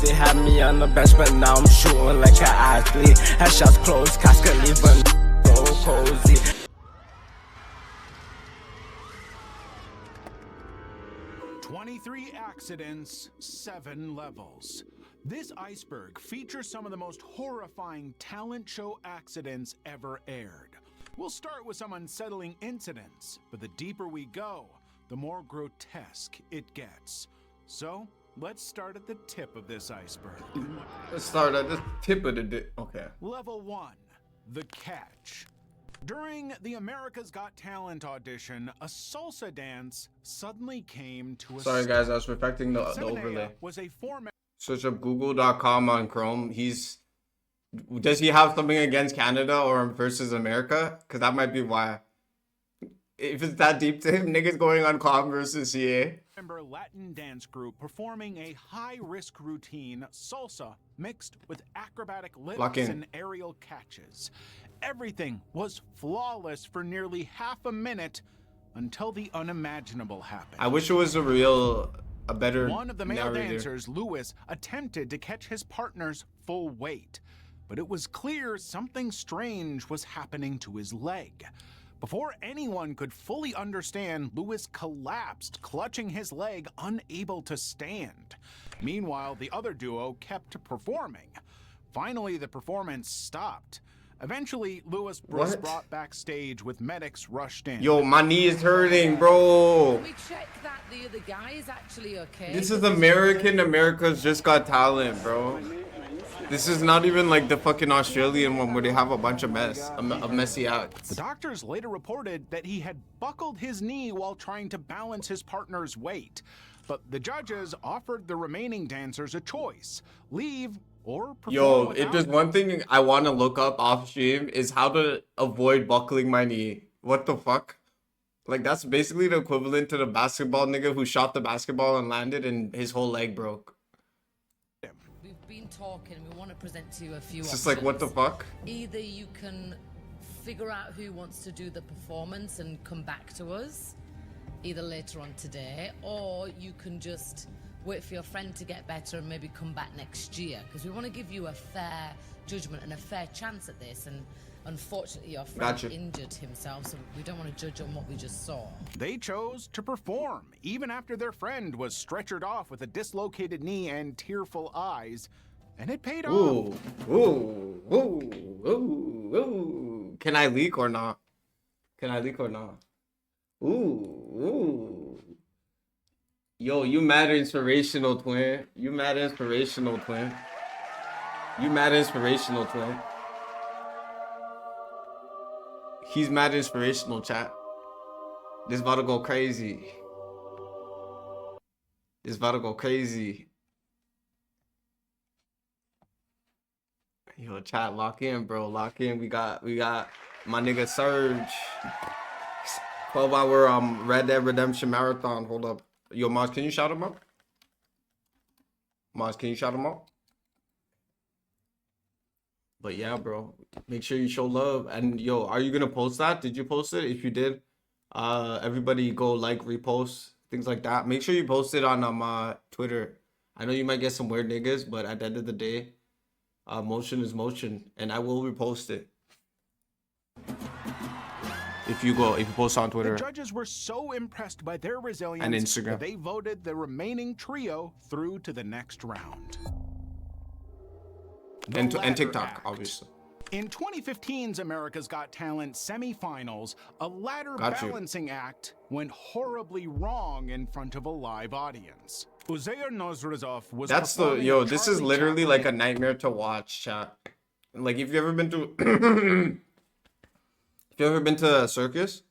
They had me on the bench, but now I'm shooting like an athlete. Headshots closed, casket leaving so cozy. "23 accidents, 7 levels." This Iceberg features some of the most horrifying talent show accidents ever aired. We'll start with some unsettling incidents, but the deeper we go, the more grotesque it gets. So, let's start at the tip of this iceberg. Let's start at the tip of the okay. Level 1, the catch. During the America's Got Talent audition, a salsa dance suddenly came to a Sorry guys, I was perfecting the overlay. Was a format. Search up google.com on Chrome. Does he have something against Canada or versus America? Because that might be why. If it's that deep to him, niggas going on Clown versus CA. Member Latin dance group performing a high-risk routine, salsa, mixed with acrobatic lifts and aerial catches. Everything was flawless for nearly half a minute until the unimaginable happened. I wish it was a better One of the male narrator. dancers, Lewis, attempted to catch his partner's full weight, but it was clear something strange was happening to his leg. Before anyone could fully understand, Lewis collapsed, clutching his leg, unable to stand. Meanwhile, the other duo kept performing. Finally, the performance stopped. Eventually, Lewis was brought backstage with medics rushed in. Yo, my knee is hurting, bro. We checked that the other guy is actually okay. This is America's Just Got Talent, bro. This is not even like the fucking Australian one where they have a bunch of messy acts. The doctors later reported that he had buckled his knee while trying to balance his partner's weight. But the judges offered the remaining dancers a choice: leave or perform. Yo, if there's one thing I want to look up off stream is how to avoid buckling my knee. What the fuck? Like, that's basically the equivalent to the basketball nigga who shot the basketball and landed and his whole leg broke. We've been talking, we want to present to you a few It's options. just like, what the fuck? Either you can figure out who wants to do the performance and come back to us, either later on today, or you can just wait for your friend to get better and maybe come back next year, because we want to give you a fair judgment and a fair chance at this. And unfortunately, your friend injured himself, so we don't want to judge on what we just saw. They chose to perform, even after their friend was stretchered off with a dislocated knee and tearful eyes, and it paid off. Ooh. Can I leak or not? Ooh. Yo, you mad inspirational, twin. He's mad inspirational, chat. This about to go crazy. Yo, chat, lock in, bro. Lock in. We got my nigga Surge. 12-hour Red Dead Redemption marathon. Hold up. Yo, Maz, can you shout him out? But yeah, bro, make sure you show love. And yo, are you gonna post that? Did you post it? If you did, everybody go like, repost, things like that. Make sure you post it on Twitter. I know you might get some weird niggas, but at the end of the day, motion is motion, and I will repost it. If you post on Twitter. The judges were so impressed by their resilience and Instagram that they voted the remaining trio through to the next round. And TikTok, obviously. In 2015's America's Got Talent semifinals, a ladder balancing act went horribly wrong in front of a live audience. Uzair Nosrazov was this is literally like a nightmare to watch, chat. Like, if you ever been to if you ever been to a circus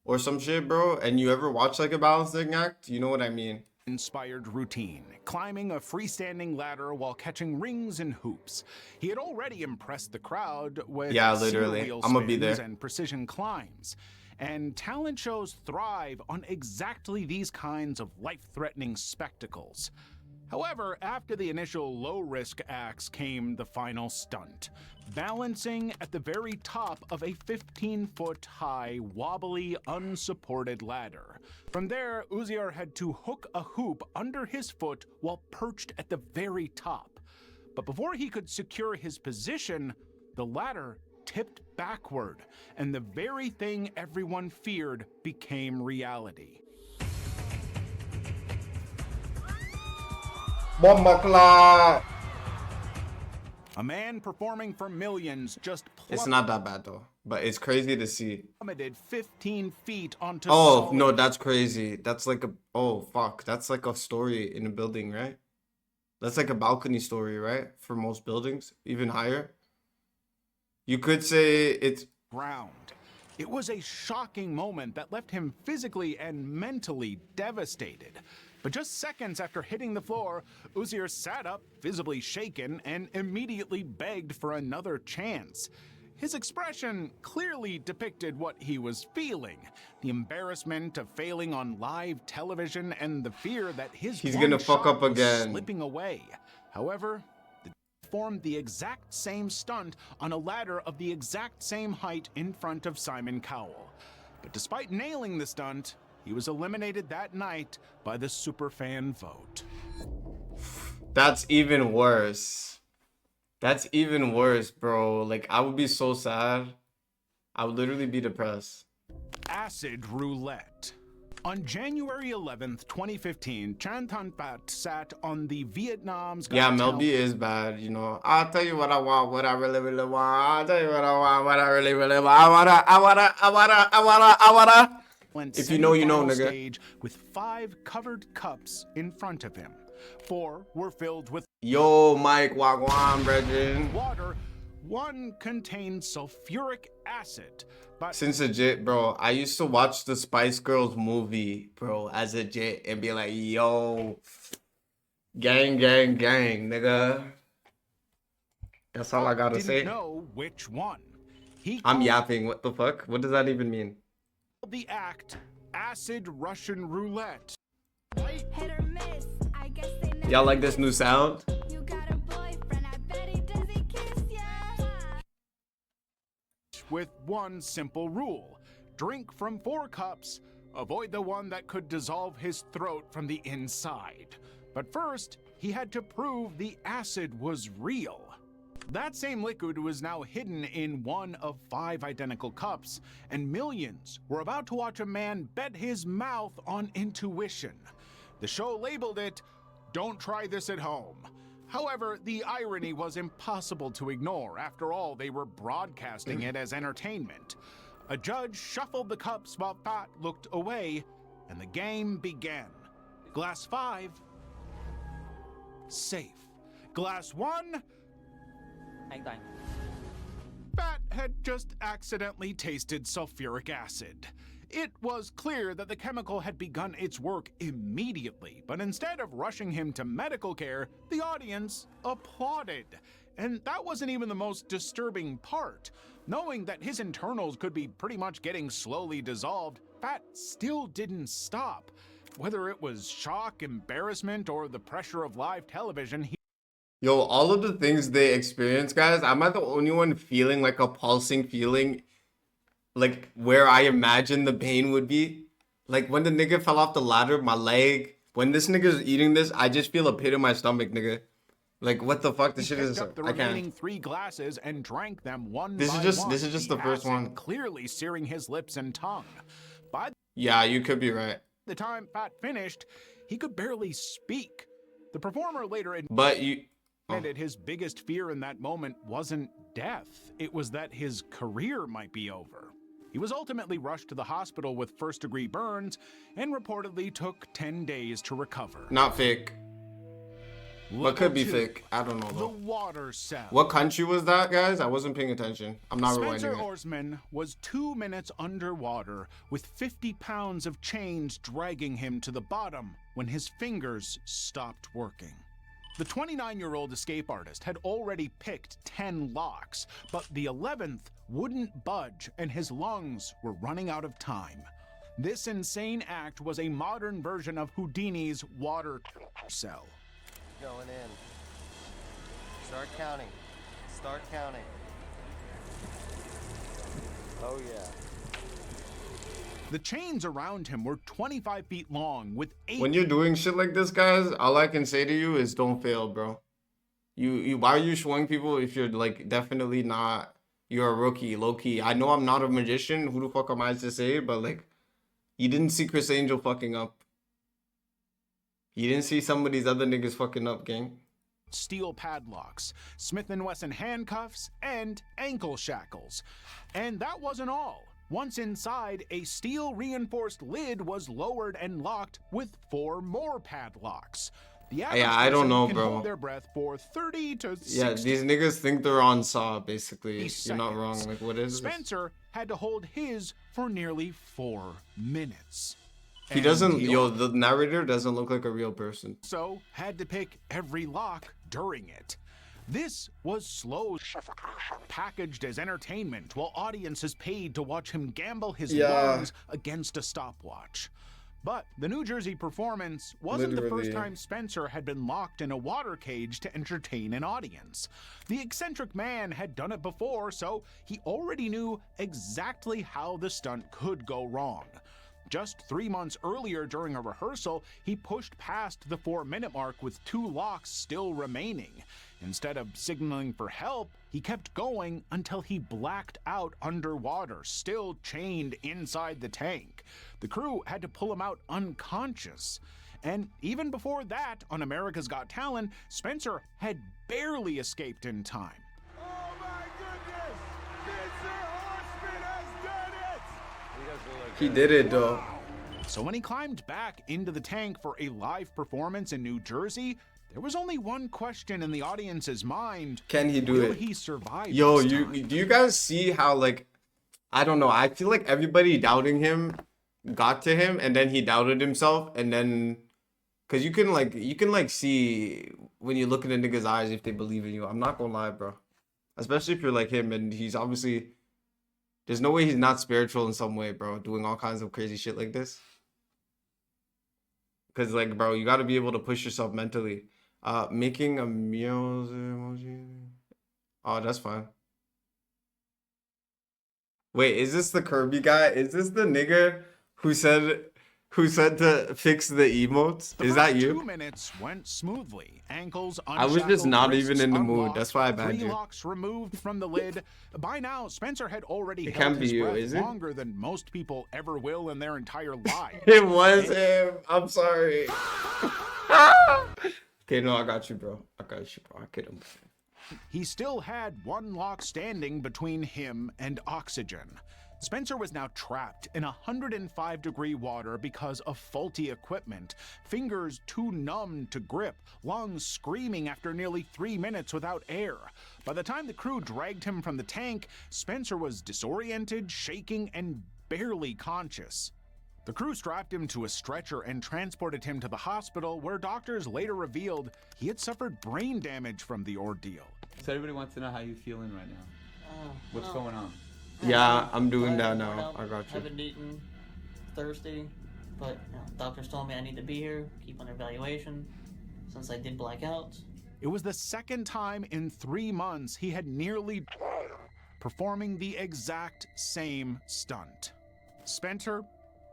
or some shit, bro, and you ever watch like a balancing act, you know what I mean. Inspired routine, climbing a freestanding ladder while catching rings and hoops. He had already impressed the crowd with literally. I'm gonna be there. And precision climbs. And talent shows thrive on exactly these kinds of life-threatening spectacles. However, after the initial low-risk acts came the final stunt, balancing at the very top of a 15-foot-high, wobbly, unsupported ladder. From there, Uzier had to hook a hoop under his foot while perched at the very top. But before he could secure his position, the ladder tipped backward, and the very thing everyone feared became reality. Bomba clock. A man performing for millions just It's not that bad though, but it's crazy to see. plummeted 15 feet onto Oh solid no, that's crazy. That's like a fuck. That's like a story in a building, right? That's like a balcony story, right? For most buildings, even higher. You could say it's ground. It was a shocking moment that left him physically and mentally devastated. But just seconds after hitting the floor, Uzier sat up, visibly shaken, and immediately begged for another chance. His expression clearly depicted what he was feeling: the embarrassment of failing on live television and the fear that he's gonna fuck up again. slipping away. However, the performed the exact same stunt on a ladder of the exact same height in front of Simon Cowell. But despite nailing the stunt, he was eliminated that night by the superfan vote. That's even worse. That's even worse, bro. Like, I would be so sad. I would literally be depressed. Acid roulette. On January 11th, 2015, Chan Tan Pat sat on the Vietnam's Got Yeah, Talent Melby is bad, you know. I'll tell you what I want, what I really, really want. I'll tell you what I want, what I really, really want. I wanna. If you know, you know, nigga. Stage with 5 covered cups in front of him. 4 were filled with Yo, Mike, wagwan, brethren. water. 1 contained sulfuric acid. But Since a jit, bro, I used to watch the Spice Girls movie, bro, as a jit and be like, yo, gang, gang, gang, nigga. That's all I gotta didn't say. know which one. He I'm called yapping. What the fuck? What does that even mean? the act Acid Russian Roulette. Hit or miss, I guess they never Y'all like this new sound? You got a boyfriend, I bet he doesn't kiss ya. With one simple rule: drink from 4 cups, avoid the one that could dissolve his throat from the inside. But first, he had to prove the acid was real. That same liquid was now hidden in 1 of 5 identical cups, and millions were about to watch a man bet his mouth on intuition. The show labeled it, "Don't try this at home." However, the irony was impossible to ignore. After all, they were broadcasting it as entertainment. A judge shuffled the cups while Pat looked away, and the game began. Glass 5, safe. Glass 1, Pat had just accidentally tasted sulfuric acid. It was clear that the chemical had begun its work immediately, but instead of rushing him to medical care, the audience applauded. And that wasn't even the most disturbing part. Knowing that his internals could be pretty much getting slowly dissolved, Pat still didn't stop. Whether it was shock, embarrassment, or the pressure of live television, he Yo, all of the things they experience, guys, am I the only one feeling like a pulsing feeling? Like, where I imagine the pain would be? Like, when the nigga fell off the ladder, my leg. When this nigga's eating this, I just feel a pit in my stomach, nigga. Like, what the fuck? This shit is... picked up the I remaining can't. 3 glasses and drank them one This by is just- one, this is just the first acid one. clearly searing his lips and tongue. By Yeah, you could be right. the time Pat finished, he could barely speak. The performer later But you... admitted his biggest fear in that moment wasn't death. It was that his career might be over. He was ultimately rushed to the hospital with first-degree burns and reportedly took 10 days to recover. Not fake. What could be Level 2, fake? I don't know, The though. water cell. What country was that, guys? I wasn't paying attention. I'm not Spencer rewinding it. Orsman was 2 minutes underwater with 50 pounds of chains dragging him to the bottom when his fingers stopped working. The 29-year-old escape artist had already picked 10 locks, but the 11th wouldn't budge and his lungs were running out of time. This insane act was a modern version of Houdini's water cell. going in. Start counting. Start counting. Oh yeah. The chains around him were 25 feet long with 8. When you're doing shit like this, guys, all I can say to you is don't fail, bro. You why are you showing people if you're like definitely not, you're a rookie, low key. I know I'm not a magician. Who the fuck am I to say? But like, you didn't see Chris Angel fucking up. You didn't see some of these other niggas fucking up, gang. Steel padlocks, Smith & Wesson handcuffs, and ankle shackles. And that wasn't all. Once inside, a steel-reinforced lid was lowered and locked with 4 more padlocks. The average I don't person know, can bro. hold their breath for 30 to 60. Yeah, these niggas think they're on Saw, basically. You're not seconds. wrong. Like, what is this? Spencer had to hold his for nearly 4 minutes. He And doesn't, he yo, the narrator doesn't look like a real person. also had to pick every lock during it. This was slow packaged as entertainment while audiences paid to watch him gamble his lungs against a stopwatch. But the New Jersey performance wasn't the Literally. first time Spencer had been locked in a water cage to entertain an audience. The eccentric man had done it before, so he already knew exactly how the stunt could go wrong. Just 3 months earlier during a rehearsal, he pushed past the 4-minute mark with 2 locks still remaining. Instead of signaling for help, he kept going until he blacked out underwater, still chained inside the tank. The crew had to pull him out unconscious. And even before that, on America's Got Talent, Spencer had barely escaped in time. Oh my goodness! Mr. Horseman has done it! He did it, though. So when he climbed back into the tank for a live performance in New Jersey, there was only one question in the audience's mind. Can he do Will it? he survive Yo, this do time? you guys see how, like, I don't know, I feel like everybody doubting him got to him, and then he doubted himself, and then, because you can like see when you look in a nigga's eyes if they believe in you. I'm not gonna lie, bro. Especially if you're like him, and he's obviously, there's no way he's not spiritual in some way, bro, doing all kinds of crazy shit like this. Because, like, bro, you got to be able to push yourself mentally. Making a meal emoji. Oh, that's fine. Wait, is this the Kirby guy? Is this the nigga who said to fix the emotes? The Is that first you? 2 minutes went smoothly. Ankles I was just unshackled, not wrists even in the mood. unlocked, That's why I banned 3 you. locks removed from the lid. By now, Spencer had already It held can't be his you, breath is it? longer than most people ever will in their entire lives. It was him. I'm sorry. Okay, no, I got you, bro. I got you, bro. I kid him. He still had 1 lock standing between him and oxygen. Spencer was now trapped in 105-degree water because of faulty equipment, fingers too numb to grip, lungs screaming after nearly 3 minutes without air. By the time the crew dragged him from the tank, Spencer was disoriented, shaking, and barely conscious. The crew strapped him to a stretcher and transported him to the hospital, where doctors later revealed he had suffered brain damage from the ordeal. So everybody wants to know how you're feeling right now. What's going on? Yeah, I'm doing that Worn now. out, I got you. Haven't eaten, thirsty, but doctors told me I need to be here, keep under evaluation, since I did black out. It was the second time in 3 months he had nearly died performing the exact same stunt. Spencer,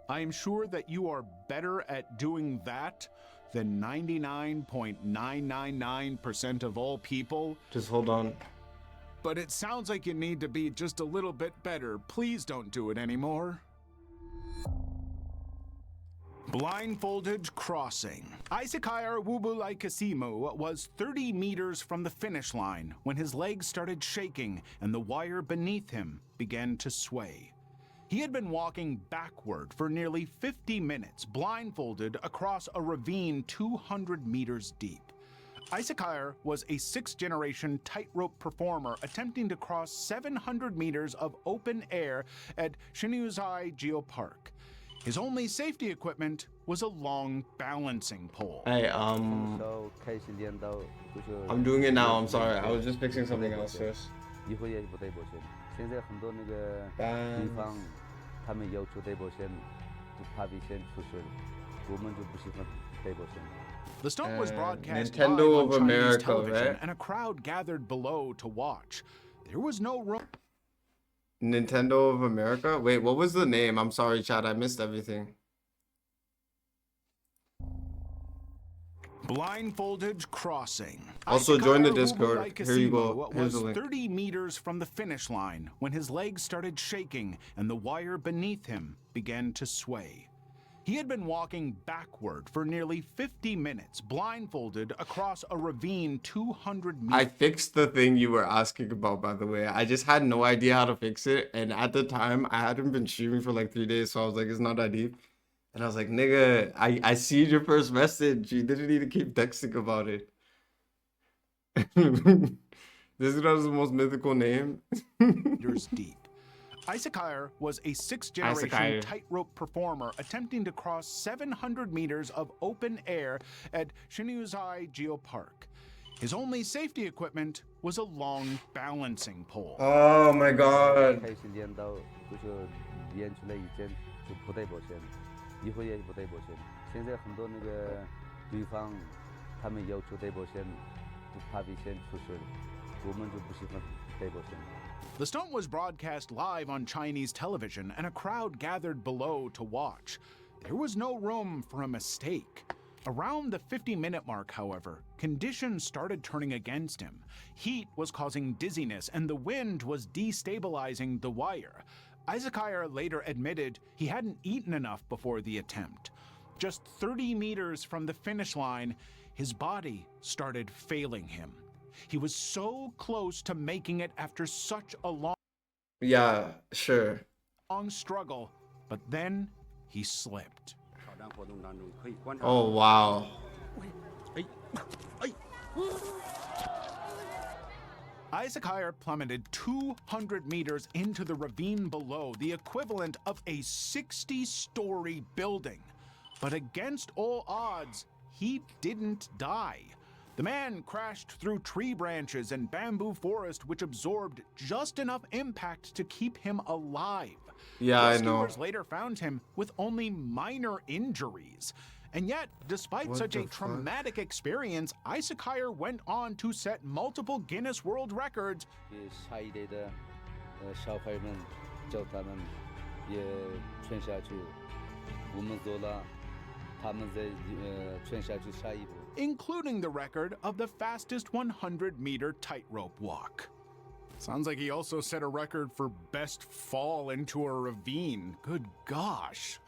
I am sure that you are better at doing that than 99.999% of all people, Just hold on. but it sounds like you need to be just a little bit better. Please don't do it anymore. Blindfolded crossing. Isakayar Wubulaikasimu was 30 meters from the finish line when his legs started shaking and the wire beneath him began to sway. He had been walking backward for nearly 50 minutes, blindfolded across a ravine 200 meters deep. Isakayar was a 6th-generation tightrope performer attempting to cross 700 meters of open air at Shinuzai Geopark. His only safety equipment was a long balancing pole. Hey, I'm doing it now. I'm sorry. I was just fixing something else first. 以后也不得保险。现在很多那个地方，他们要求得保险，就怕危险出事，我们就不喜欢得保险。The stunt was broadcast Nintendo live on of Chinese America, television, right? and a crowd gathered below to watch. There was no room. Nintendo of America? Wait, what was the name? I'm sorry, Chad. I missed everything. Blindfolded crossing. Also, join the Icebreaker Discord. Uburai Here you Casimo go. Here's the was link. 30 meters from the finish line when his legs started shaking and the wire beneath him began to sway. He had been walking backward for nearly 50 minutes, blindfolded across a ravine 200 meters. I fixed the thing you were asking about, by the way. I just had no idea how to fix it. And at the time, I hadn't been streaming for like 3 days. So I was like, it's not that deep. And I was like, nigga, I see your first message. You didn't need to keep texting about it. This is not his most mythical name. Meters deep. Iceberg was a sixth-generation Iceberg. tightrope performer attempting to cross 700 meters of open air at Shinuzai Geopark. His only safety equipment was a long balancing pole. Oh my god. 开始练到就是练出来以前就不带保险，以后也不带保险。现在很多那个对方他们要求带保险，就怕危险出事，我们就不喜欢带保险。 The stunt was broadcast live on Chinese television, and a crowd gathered below to watch. There was no room for a mistake. Around the 50-minute mark, however, conditions started turning against him. Heat was causing dizziness, and the wind was destabilizing the wire. Iceberg later admitted he hadn't eaten enough before the attempt. Just 30 meters from the finish line, his body started failing him. He was so close to making it after such a long Sure. struggle, but then he slipped. Oh, wow. Iceberg plummeted 200 meters into the ravine below, the equivalent of a 60-story building. But against all odds, he didn't die. The man crashed through tree branches and bamboo forest, which absorbed just enough impact to keep him alive. Yeah, I know. Rescuers later found him with only minor injuries. And yet, despite What such the a fuck? traumatic experience, Iceberg went on to set multiple Guinness World Records. 下一代的小孩们叫他们也传下去，我们做了，他们再传下去下一步。 including the record of the fastest 100-meter tightrope walk. Sounds like he also set a record for best fall into a ravine. Good gosh.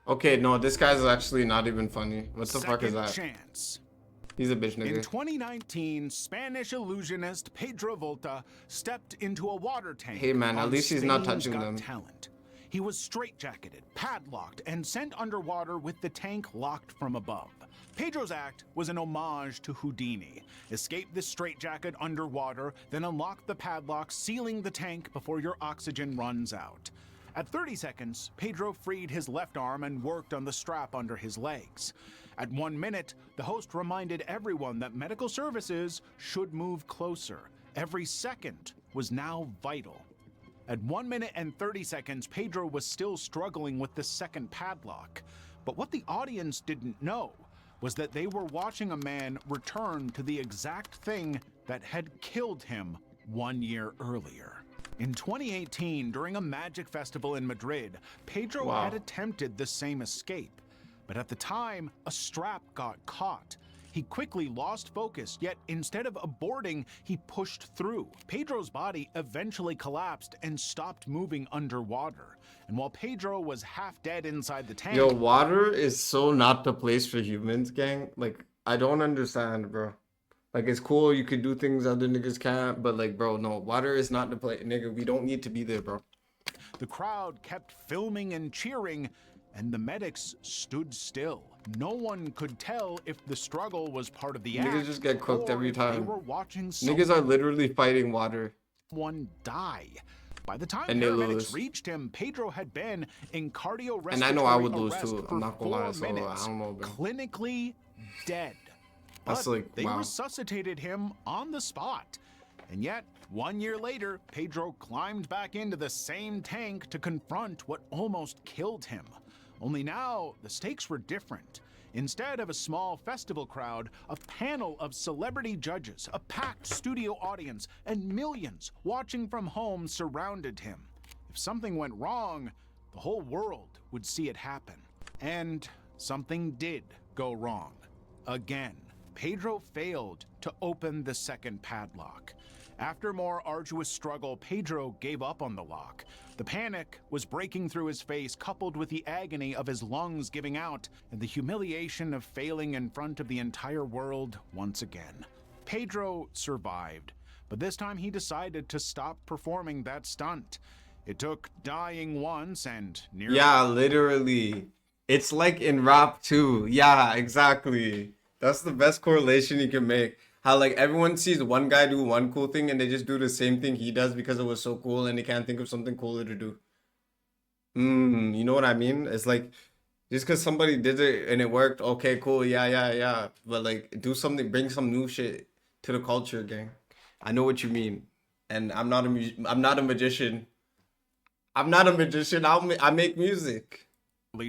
Okay, no, this guy's actually not even funny. What the fuck is Second that? chance. He's a bitch In nigga. 2019, Spanish illusionist Pedro Volta stepped into a water tank. Hey, man, at on least he's not Spain's touching Got them. Talent. He was straitjacketed, padlocked, and sent underwater with the tank locked from above. Pedro's act was an homage to Houdini. Escape the straitjacket underwater, then unlock the padlock, sealing the tank before your oxygen runs out. At 30 seconds, Pedro freed his left arm and worked on the strap under his legs. At 1 minute, the host reminded everyone that medical services should move closer. Every second was now vital. At 1 minute and 30 seconds, Pedro was still struggling with the second padlock. But what the audience didn't know was that they were watching a man return to the exact thing that had killed him 1 year earlier. In 2018, during a magic festival in Madrid, Pedro Wow. had attempted the same escape. But at the time, a strap got caught. He quickly lost focus, yet instead of aborting, he pushed through. Pedro's body eventually collapsed and stopped moving underwater. And while Pedro was half dead inside the tank, Yo, water is so not the place for humans, gang. Like, I don't understand, bro. Like, it's cool, you could do things other niggas can't, but like, bro, no, water is not the place. Nigga, we don't need to be there, bro. the crowd kept filming and cheering, and the medics stood still. No one could tell if the struggle was part of the act. Niggas just get cooked or every if They time. were watching Niggas are literally fighting water. someone die. By the time And they paramedics lose. reached him, Pedro had been in cardiorespiratory And I know I would lose arrest too. for I'm not gonna 4 lie, so I minutes, don't know, bro. clinically dead. That's But like, they wow. resuscitated him on the spot. And yet, 1 year later, Pedro climbed back into the same tank to confront what almost killed him. Only now, the stakes were different. Instead of a small festival crowd, a panel of celebrity judges, a packed studio audience, and millions watching from home surrounded him. If something went wrong, the whole world would see it happen. And something did go wrong. Again, Pedro failed to open the second padlock. After more arduous struggle, Pedro gave up on the lock. The panic was breaking through his face, coupled with the agony of his lungs giving out and the humiliation of failing in front of the entire world once again. Pedro survived, but this time he decided to stop performing that stunt. It took dying once and nearly... Yeah, literally. It's like in rap too. Yeah, exactly. That's the best correlation you can make. How like everyone sees one guy do one cool thing and they just do the same thing he does because it was so cool and they can't think of something cooler to do. You know what I mean? It's like just because somebody did it and it worked, okay, cool, yeah. But like do something, bring some new shit to the culture, gang. I know what you mean. And I'm not a magician. I'm not a magician. I make music.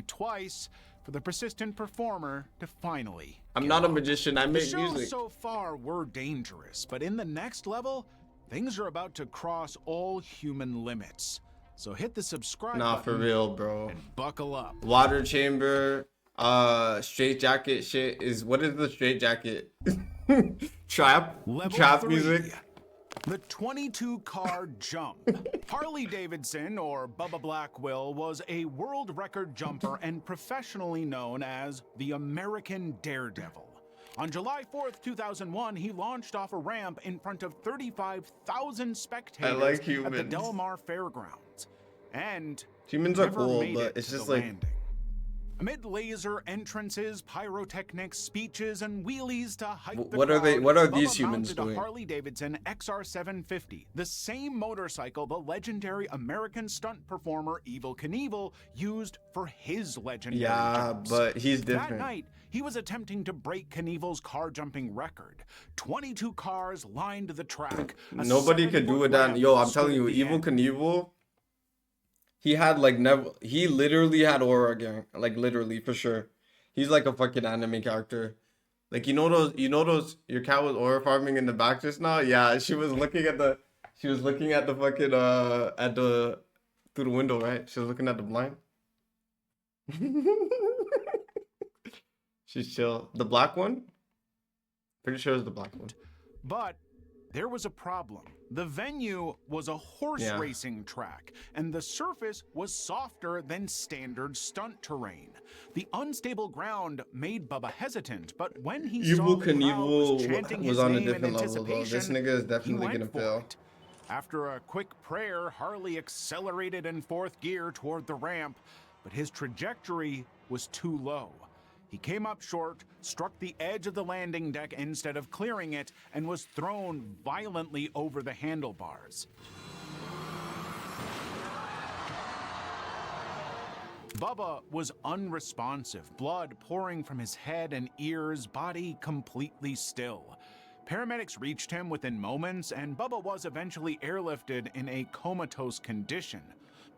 Twice for the persistent performer to finally. I'm not a magician. I make The shows music. so far were dangerous, but in the next level, things are about to cross all human limits. So hit the subscribe Nah, button for real, bro. and buckle up. Water chamber, straight jacket shit is what is the straight jacket? Trap Level 3, music. The 22-car jump. Harley Davidson, or Bubba Blackwell, was a world record jumper and professionally known as the American Daredevil. On July 4th, 2001, he launched off a ramp in front of 35,000 spectators like at the humans. Del Mar Fairgrounds. And Humans are never cool, made but it it's to just the like landing. Amid laser entrances, pyrotechnics, speeches, and wheelies to hype the what are they? crowd, What are Bubba these humans mounted a doing? Harley Davidson XR750, the same motorcycle the legendary American stunt performer Evel Knievel used for his legendary Yeah, jumps. but he's That different. night, he was attempting to break Knievel's car jumping record. 22 cars lined the track. A Nobody could do 7-foot it. That ramp yo, I'm stood telling at you, the Evel end. Knievel. He had like never. He literally had aura, gang. Like literally for sure. He's like a fucking anime character. Like you know those. Your cat was aura farming in the back just now. Yeah, she was looking at the. She was looking at the fucking at the through the window, right? She was looking at the blind. She's chill. The black one? Pretty sure it's the black one. But there was a problem. The venue was a horse Yeah. racing track, and the surface was softer than standard stunt terrain. The unstable ground made Bubba hesitant, but when he saw Evil the crowd was Knievel chanting was his on a name in different level, though. This anticipation, nigga is he definitely went gonna for fail. it. After a quick prayer, Harley accelerated in fourth gear toward the ramp, but his trajectory was too low. He came up short, struck the edge of the landing deck instead of clearing it, and was thrown violently over the handlebars. Bubba was unresponsive, blood pouring from his head and ears, body completely still. Paramedics reached him within moments, and Bubba was eventually airlifted in a comatose condition.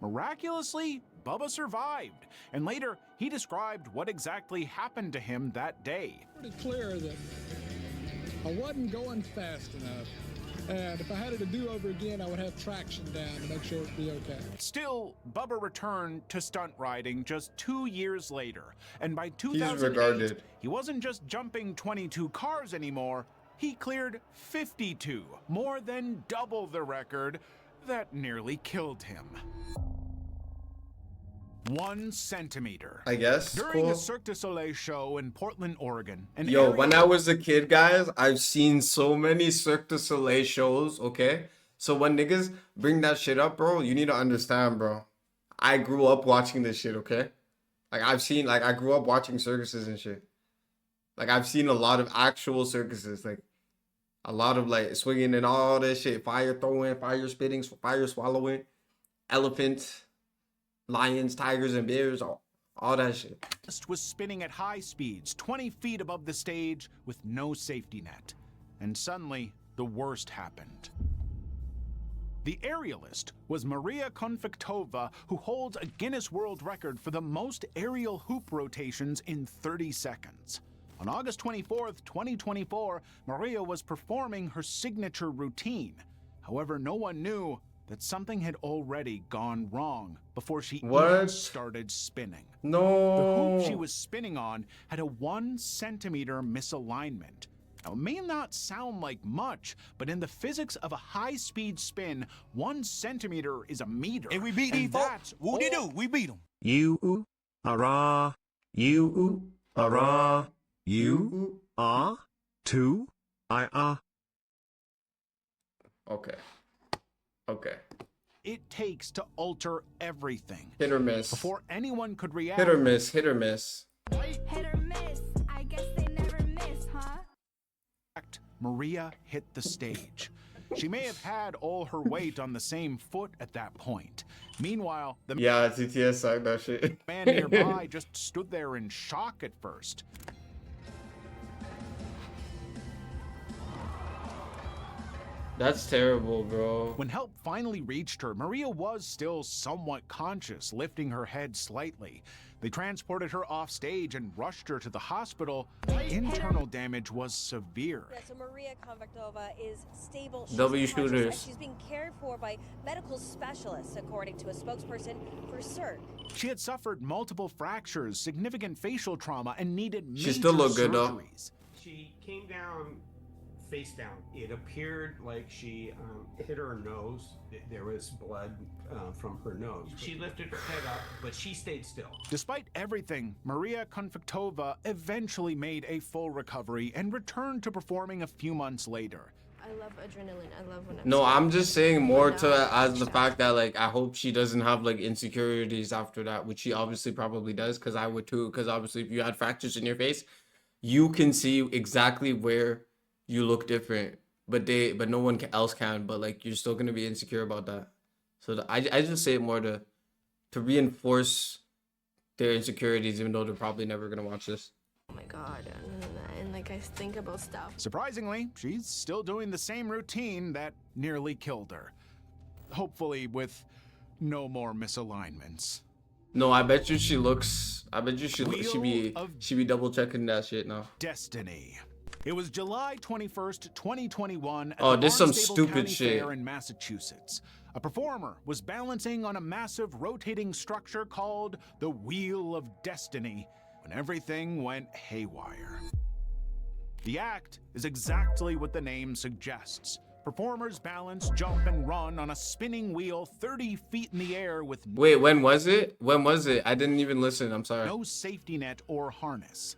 Miraculously, Bubba survived, and later he described what exactly happened to him that day. Pretty clear that I wasn't going fast enough, and if I had it to do over again, I would have traction down to make sure it'd be okay. Still, Bubba returned to stunt riding just 2 years later, and by 2008, regarded. he wasn't just jumping 22 cars anymore, he cleared 52, more than double the record that nearly killed him. 1 centimeter. I guess. During Cool. a Cirque du Soleil show in Portland, Oregon, an Yo, when I aerial- was a kid, guys, I've seen so many Cirque du Soleil shows, okay? So when niggas bring that shit up, bro, you need to understand, bro. I grew up watching this shit, okay? Like, I grew up watching circuses and shit. Like, I've seen a lot of actual circuses, like, a lot of, like, swinging and all that shit. Fire throwing, fire spitting, fire swallowing, elephants, lions, tigers, and bears, all that shit. was spinning at high speeds, 20 feet above the stage with no safety net. And suddenly, the worst happened. The aerialist was Maria Konfliktova, who holds a Guinness World Record for the most aerial hoop rotations in 30 seconds. On August 24th, 2024, Maria was performing her signature routine. However, no one knew that something had already gone wrong before she even started spinning. No. The hoop she was spinning on had a 1 centimeter misalignment. Now, it may not sound like much, but in the physics of a high-speed spin, 1 centimeter is a meter. And we beat these folks. Whoop-de-doo, we beat them. You are you are you are 2 I are. Okay. Okay. It takes to alter everything. Hit or miss. Before anyone could react. Hit or miss. Hit or miss. Hit or miss. I guess they never miss, huh? Maria hit the stage. She may have had all her weight on the same foot at that point. Meanwhile, the TTS sang that shit. man nearby just stood there in shock at first. That's terrible, bro. When help finally reached her, Maria was still somewhat conscious, lifting her head slightly. They transported her off stage and rushed her to the hospital. Internal damage was severe. Yeah, so Maria Konfliktova is stable. W shooters. And she's being cared for by medical specialists, according to a spokesperson for CERT. She had suffered multiple fractures, significant facial trauma, and needed major She still looked good though. surgeries. She came down face down. It appeared like she hit her nose. There was blood from her nose. She lifted her head up, but she stayed still. Despite everything, Maria Konfliktova eventually made a full recovery and returned to performing a few months later. I love adrenaline. I love when No, I'm just saying more to as the fact that like I hope she doesn't have like insecurities after that, which she obviously probably does, because I would too. Because obviously, if you had fractures in your face, you can see exactly where you look different, but no one else can. But like you're still gonna be insecure about that. So I just say it more to reinforce their insecurities, even though they're probably never gonna watch this. Oh my god, and like I think about stuff. Surprisingly, she's still doing the same routine that nearly killed her. Hopefully with no more misalignments. No, I bet you she looks. I bet you she be double checking that shit now. Destiny. It was July 21st, 2021 at Oh, the this some Barnstable stupid County shit. Fair in Massachusetts. A performer was balancing on a massive rotating structure called the Wheel of Destiny when everything went haywire. The act is exactly what the name suggests. Performers balance, jump, and run on a spinning wheel 30 feet in the air with Wait, when was it? When was it? I didn't even listen. I'm sorry. no safety net or harness.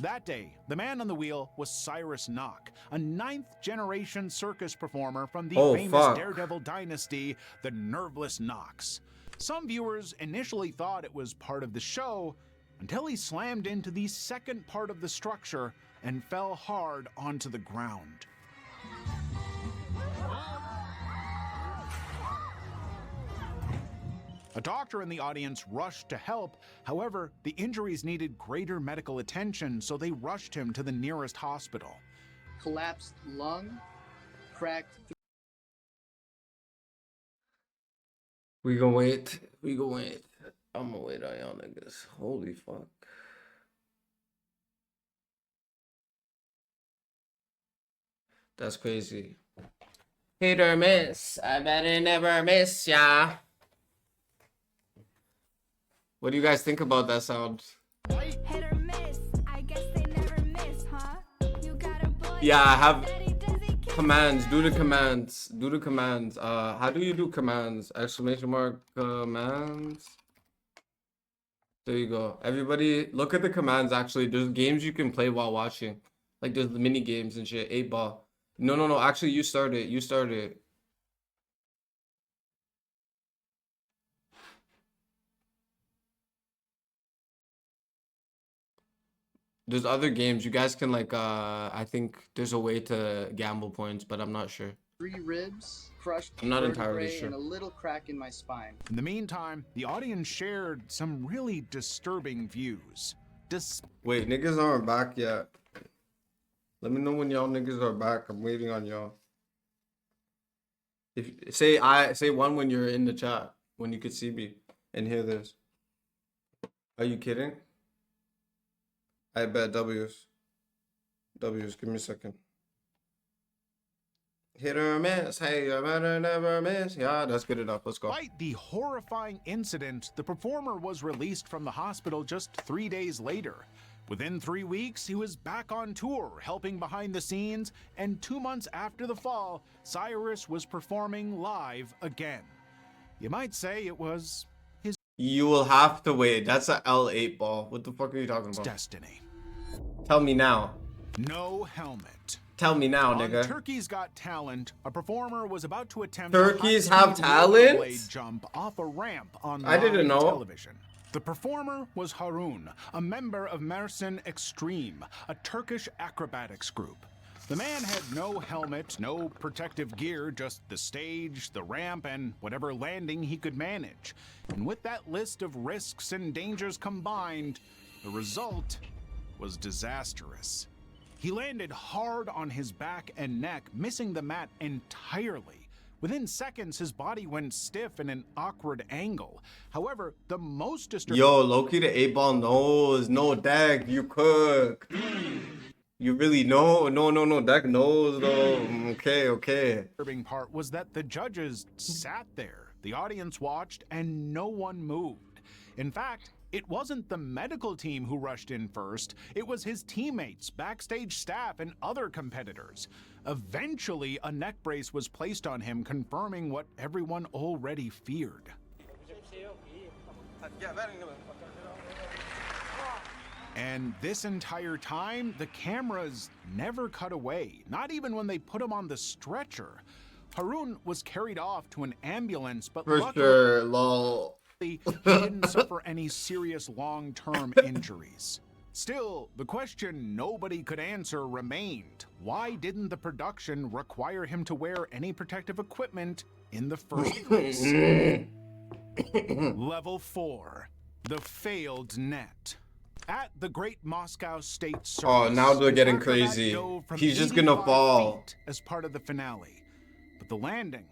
That day, the man on the wheel was Cyrus Knock, a 9th-generation circus performer from the famous Daredevil dynasty, the Nerveless Knocks. Some viewers initially thought it was part of the show until he slammed into the second part of the structure and fell hard onto the ground. A doctor in the audience rushed to help. However, the injuries needed greater medical attention, so they rushed him to the nearest hospital. Collapsed lung, cracked. We gonna wait. We gonna wait. I'm gonna wait on y'all niggas. Holy fuck. That's crazy. Hit or miss. I better never miss ya. What do you guys think about that sound? Hit or miss. I guess they never miss, huh? You got a boy. Yeah, I have commands. Do the commands. Do the commands. How do you do commands? Exclamation mark commands. There you go. Everybody, look at the commands. Actually, there's games you can play while watching. Like there's the mini games and shit. 8-ball. No. Actually, you start it. You start it. There's other games you guys can like. I think there's a way to gamble points, but I'm not sure. 3 ribs, crushed I'm not entirely vertebrae, sure. and a little crack in my spine. In the meantime, the audience shared some really disturbing views. Wait, niggas aren't back yet. Let me know when y'all niggas are back. I'm waiting on y'all. If say one when you're in the chat, when you could see me and hear this. Are you kidding? I bet W's. Give me a second. Hit or miss, hey, you better never miss. Yeah, that's good enough. Let's go. Despite the horrifying incident, the performer was released from the hospital just 3 days later. Within 3 weeks, he was back on tour, helping behind the scenes, and 2 months after the fall, Cyrus was performing live again. You might say it was his You will have to wait. That's a L8 ball. What the fuck are you talking about? destiny. Tell me now. No helmet. Tell me now, On nigga. Turkey's Got Talent, a performer was about to attempt Turkeys a high-speed have talent? rollerblade jump off a ramp on I didn't live know. television. The performer was Harun, a member of Mersin Extreme, a Turkish acrobatics group. The man had no helmet, no protective gear, just the stage, the ramp, and whatever landing he could manage. And with that list of risks and dangers combined, the result was disastrous. He landed hard on his back and neck, missing the mat entirely. Within seconds, his body went stiff in an awkward angle. However, the most disturbing... Yo, Loki, the 8-ball knows. No, Dak, you cook. You really know? No, Dak knows, though. Okay. disturbing part was that the judges sat there, the audience watched, and no one moved. In fact, it wasn't the medical team who rushed in first, it was his teammates, backstage staff, and other competitors. Eventually, a neck brace was placed on him, confirming what everyone already feared. And this entire time, the cameras never cut away, not even when they put him on the stretcher. Harun was carried off to an ambulance, but For luckily, sure, lol. he didn't suffer any serious long-term injuries. Still, the question nobody could answer remained. Why didn't the production require him to wear any protective equipment in the first place? Level 4. The failed net. At the Great Moscow State Circus, Oh, now they're getting an acrobat crazy. dove from He's just gonna 85 fall. feet as part of the finale. But the landing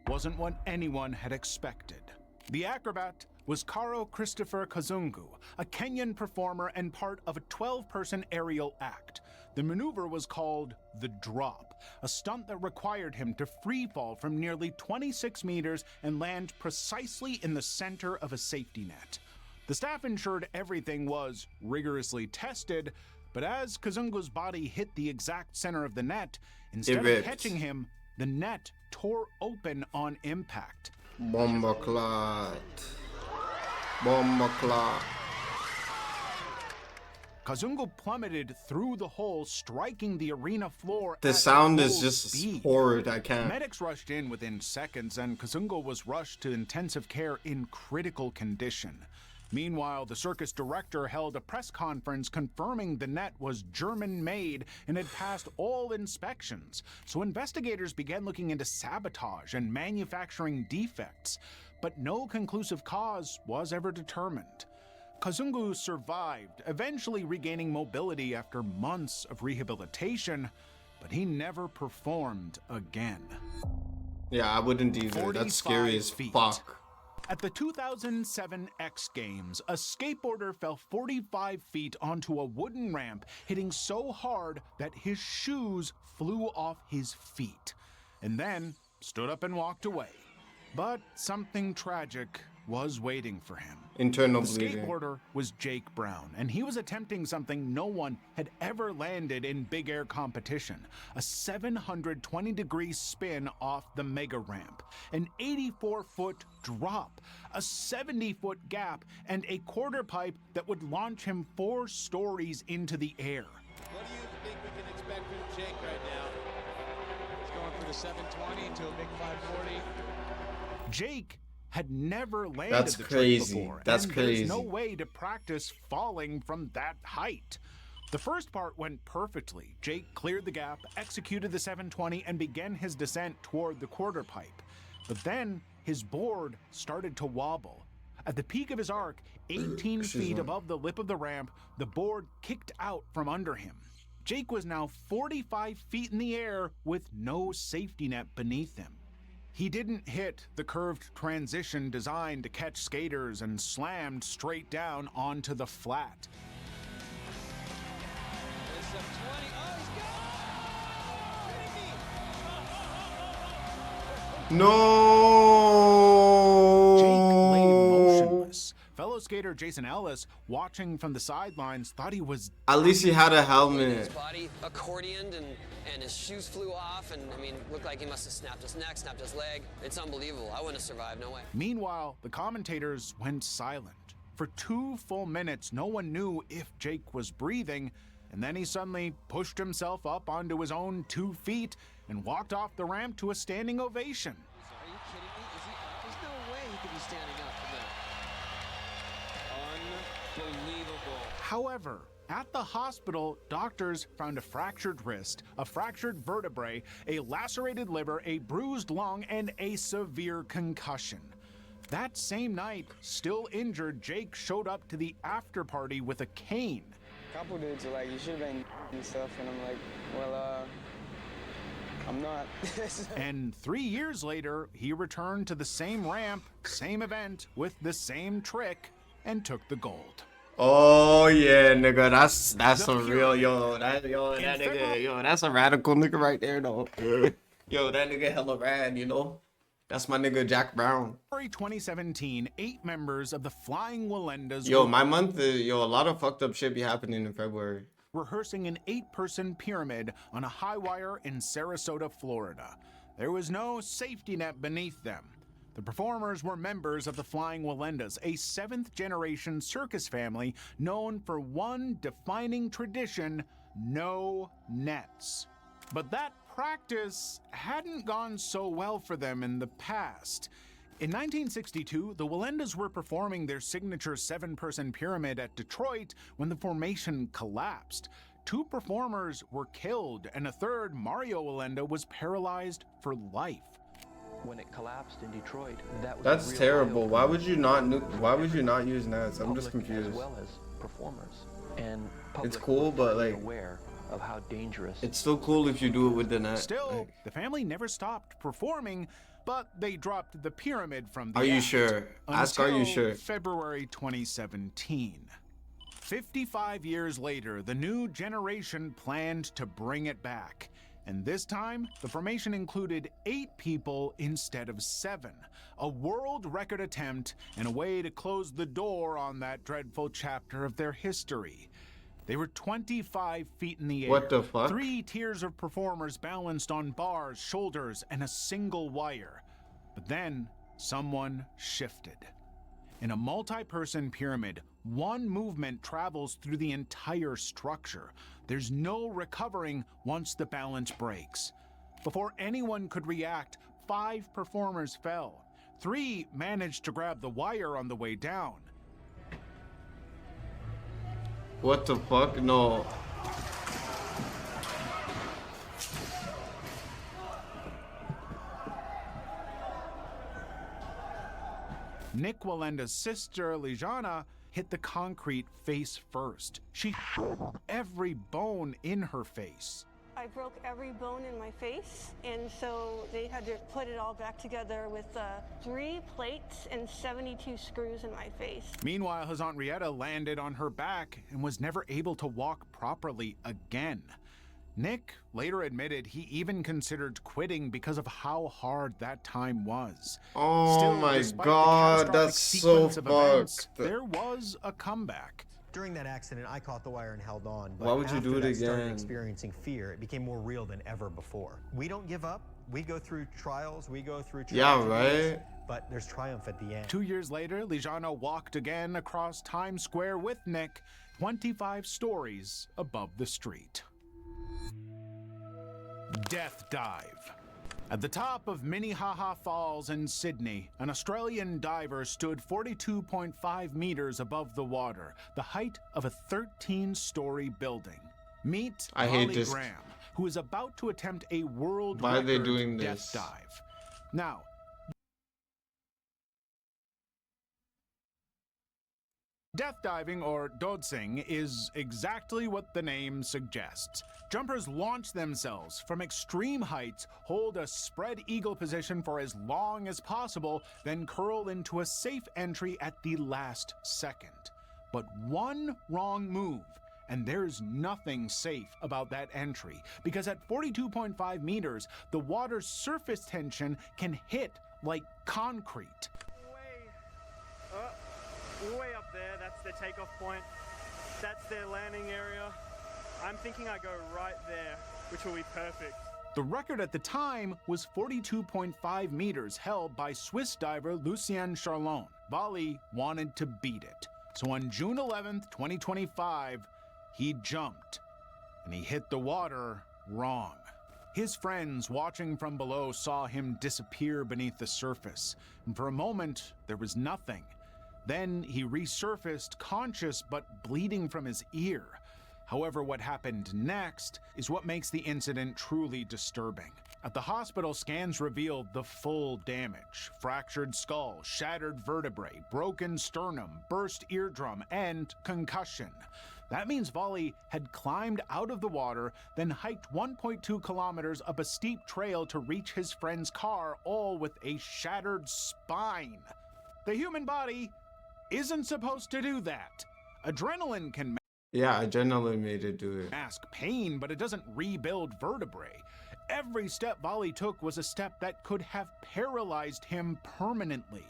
wasn't what anyone had expected. The acrobat was Karo Christopher Kazungu, a Kenyan performer and part of a 12-person aerial act. The maneuver was called the drop, a stunt that required him to free fall from nearly 26 meters and land precisely in the center of a safety net. The staff ensured everything was rigorously tested, but as Kazungu's body hit the exact center of the net, instead of ripped. catching him, the net tore open on impact. Bomba clot. Kazungu plummeted through the hole, striking the arena floor. The at sound is full just speed. horrid. I can't. Medics rushed in within seconds, and Kazungu was rushed to intensive care in critical condition. Meanwhile, the circus director held a press conference confirming the net was German-made and had passed all inspections. So investigators began looking into sabotage and manufacturing defects, but no conclusive cause was ever determined. Kazungu survived, eventually regaining mobility after months of rehabilitation, but he never performed again. Yeah, I wouldn't either. That's scary as fuck. At the 2007 X Games, a skateboarder fell 45 feet onto a wooden ramp, hitting so hard that his shoes flew off his feet, and then stood up and walked away. But something tragic was waiting for him. Internal The bleeding. skateboarder was Jake Brown, and he was attempting something no one had ever landed in big air competition: a 720-degree spin off the mega ramp, an 84-foot drop, a 70-foot gap, and a quarter pipe that would launch him 4 stories into the air. What do you think we can expect from Jake right now? He's going for the 720 to a big 540. Jake had never landed That's the crazy. trick before, That's and crazy. there's no way to practice falling from that height. The first part went perfectly. Jake cleared the gap, executed the 720, and began his descent toward the quarter pipe. But then his board started to wobble. At the peak of his arc, 18 feet above the lip of the ramp, the board kicked out from under him. Jake was now 45 feet in the air with no safety net beneath him. He didn't hit the curved transition designed to catch skaters and slammed straight down onto the flat. No. Jake lay motionless. Fellow skater Jason Ellis, watching from the sidelines, thought he was... At least he had a helmet. His body accordioned and his shoes flew off, and I mean, looked like he must have snapped his neck, snapped his leg. It's unbelievable. I wouldn't have survived, no way. Meanwhile, the commentators went silent. For 2 full minutes, no one knew if Jake was breathing, and then he suddenly pushed himself up onto his own 2 feet and walked off the ramp to a standing ovation. Are you kidding me? There's no way he could be standing up for that. Unbelievable. However, at the hospital, doctors found a fractured wrist, a fractured vertebrae, a lacerated liver, a bruised lung, and a severe concussion. That same night, still injured, Jake showed up to the after party with a cane. A couple dudes are like, you should have been and stuff, and I'm like, well, I'm not. And 3 years later, he returned to the same ramp, same event, with the same trick, and took the gold. Oh yeah, nigga, that's a real that nigga, that's a radical nigga right there though. Yo, that nigga hella rad, you know. That's my nigga Jack Brown. February 2017, 8 members of the Flying Walendas. Yo, my month, a lot of fucked up shit be happening in February. Rehearsing an 8-person pyramid on a high wire in Sarasota, Florida. There was no safety net beneath them. The performers were members of the Flying Walendas, a 7th-generation circus family known for one defining tradition: no nets. But that practice hadn't gone so well for them in the past. In 1962, the Walendas were performing their signature 7-person pyramid at Detroit when the formation collapsed. 2 performers were killed, and a third, Mario Walenda, was paralyzed for life. When it collapsed in Detroit, that's terrible. Why would you not use nets? I'm just confused. As well as performers and it's cool, but like aware of how dangerous. It's still cool if you do it with the net. Still, the family never stopped performing, but they dropped the pyramid from the Are you act sure? Ask, are you sure? February 2017. 55 years later, the new generation planned to bring it back. And this time, the formation included 8 people instead of 7. A world record attempt and a way to close the door on that dreadful chapter of their history. They were 25 feet in the air. What the fuck? 3 tiers of performers balanced on bars, shoulders, and a single wire. But then, someone shifted. In a multi-person pyramid, one movement travels through the entire structure. There's no recovering once the balance breaks. Before anyone could react, 5 performers fell. 3 managed to grab the wire on the way down. What the fuck? No. Nick Walenda's sister, Lijana, hit the concrete face first. She broke every bone in her face. I broke every bone in my face, and so they had to put it all back together with 3 plates and 72 screws in my face. Meanwhile, his Aunt Rietta landed on her back and was never able to walk properly again. Nick later admitted he even considered quitting because of how hard that time was. Oh Still, my despite god, the that's so sequence of events, fucked. there was a comeback. During that accident, I caught the wire and held on. But why would you do it after that, started again? Experiencing fear, it became more real than ever before. We don't give up. We go through trials. We go through yeah, right? But there's triumph at the end. 2 years later, Lijana walked again across Times Square with Nick, 25 stories above the street. Death dive. At the top of Minnehaha Falls in Sydney, an Australian diver stood 42.5 meters above the water, the height of a 13-story building. Meet Holly Graham, who is about to attempt a world Why are they record doing death this? dive. Now, Death diving, or dodging, is exactly what the name suggests. Jumpers launch themselves from extreme heights, hold a spread eagle position for as long as possible, then curl into a safe entry at the last second. But one wrong move, and there's nothing safe about that entry, because at 42.5 meters, the water's surface tension can hit like concrete. Way up there, that's their takeoff point. That's their landing area. I'm thinking I go right there, which will be perfect. The record at the time was 42.5 meters, held by Swiss diver Lucien Charlon. Vali wanted to beat it. So on June 11th, 2025, he jumped, and he hit the water wrong. His friends watching from below saw him disappear beneath the surface, and for a moment, there was nothing. Then he resurfaced, conscious but bleeding from his ear. However, what happened next is what makes the incident truly disturbing. At the hospital, scans revealed the full damage: fractured skull, shattered vertebrae, broken sternum, burst eardrum, and concussion. That means Vali had climbed out of the water, then hiked 1.2 kilometers up a steep trail to reach his friend's car, all with a shattered spine. The human body isn't supposed to do that. Adrenaline can adrenaline made it do it. mask pain, but it doesn't rebuild vertebrae. Every step Vali took was a step that could have paralyzed him permanently.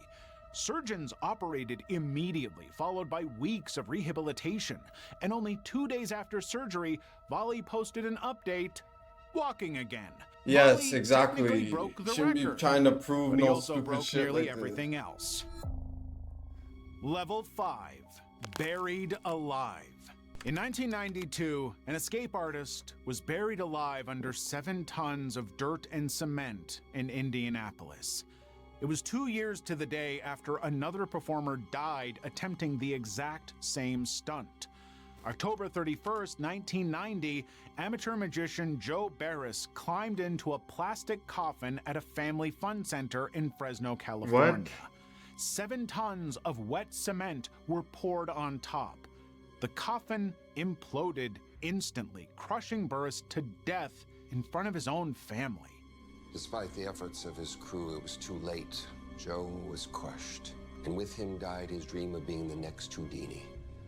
Surgeons operated immediately, followed by weeks of rehabilitation. And only 2 days after surgery, Vali posted an update, walking again. Yes, Vali exactly. technically broke the Shouldn't record, be trying to prove but he no also stupid broke shit nearly like everything else. Level 5, buried alive. In 1992, an escape artist was buried alive under 7 tons of dirt and cement in Indianapolis. It was 2 years to the day after another performer died attempting the exact same stunt. October 31st, 1990, amateur magician Joe Barris climbed into a plastic coffin at a family fun center in Fresno, California. 7 tons of wet cement were poured on top. The coffin imploded instantly, crushing Burris to death in front of his own family. Despite the efforts of his crew, it was too late. Joe was crushed, and with him died his dream of being the next Houdini.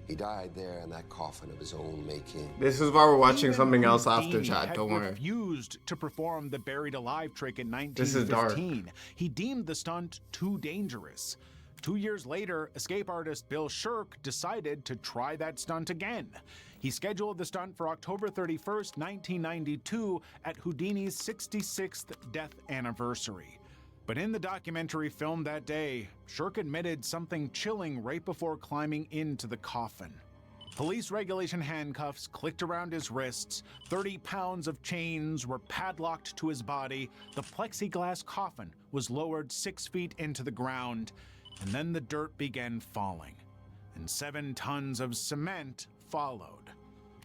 He died there in that coffin of his own making. This is why we're watching Even something else after, Houdini chat. had Don't worry. refused to perform the buried alive trick in This is dark. 1915. He deemed the stunt too dangerous. 2 years later, escape artist Bill Shirk decided to try that stunt again. He scheduled the stunt for October 31st, 1992 at Houdini's 66th death anniversary. But in the documentary filmed that day, Shirk admitted something chilling right before climbing into the coffin. Police regulation handcuffs clicked around his wrists, 30 pounds of chains were padlocked to his body, the plexiglass coffin was lowered 6 feet into the ground, and then the dirt began falling, and 7 tons of cement followed.